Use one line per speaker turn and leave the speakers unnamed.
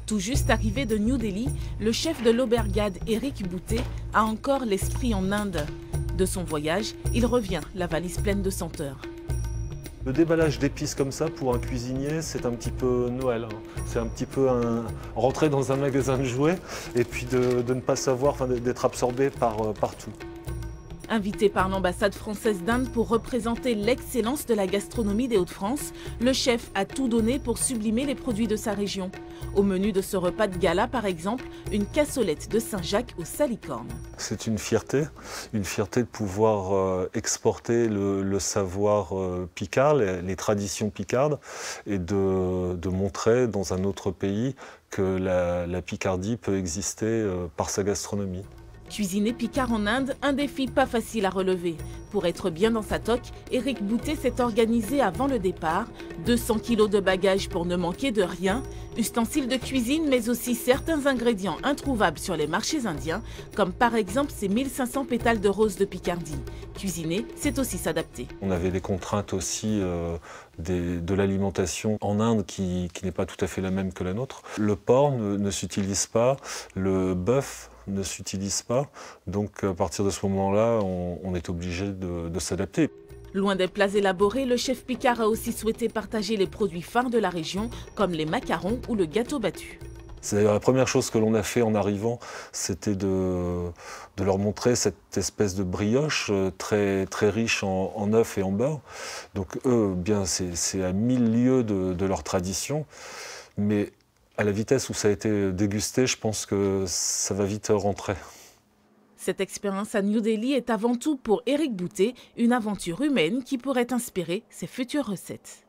Tout juste arrivé de New Delhi, le chef de l'Aubergade Éric Boutet a encore l'esprit en Inde. De son voyage, il revient, la valise pleine de senteurs.
Le déballage d'épices comme ça, pour un cuisinier, c'est un petit peu Noël. C'est un petit peu rentrer dans un magasin de jouets et puis de ne pas savoir, d'être absorbé par tout.
Invité par l'ambassade française d'Inde pour représenter l'excellence de la gastronomie des Hauts-de-France, le chef a tout donné pour sublimer les produits de sa région. Au menu de ce repas de gala, par exemple, une cassolette de Saint-Jacques aux salicornes.
C'est une fierté de pouvoir exporter le savoir picard, les traditions picardes, et de montrer dans un autre pays que la Picardie peut exister par sa gastronomie.
Cuisiner picard en Inde, un défi pas facile à relever. Pour être bien dans sa toque, Éric Boutet s'est organisé avant le départ. 200 kilos de bagages pour ne manquer de rien, ustensiles de cuisine, mais aussi certains ingrédients introuvables sur les marchés indiens, comme par exemple ces 1500 pétales de rose de Picardie. Cuisiner, c'est aussi s'adapter.
On avait des contraintes aussi de l'alimentation en Inde qui n'est pas tout à fait la même que la nôtre. Le porc ne s'utilise pas, le bœuf ne s'utilise pas, donc à partir de ce moment-là, on est obligé de s'adapter.
Loin des plats élaborés, le chef Picard a aussi souhaité partager les produits phares de la région, comme les macarons ou le gâteau battu.
C'est d'ailleurs la première chose que l'on a fait en arrivant, c'était de leur montrer cette espèce de brioche très, très riche en œufs et en beurre. Donc eux, bien, c'est à 1000 lieues de leur tradition, mais à la vitesse où ça a été dégusté, je pense que ça va vite rentrer.
Cette expérience à New Delhi est avant tout pour Éric Boutet une aventure humaine qui pourrait inspirer ses futures recettes.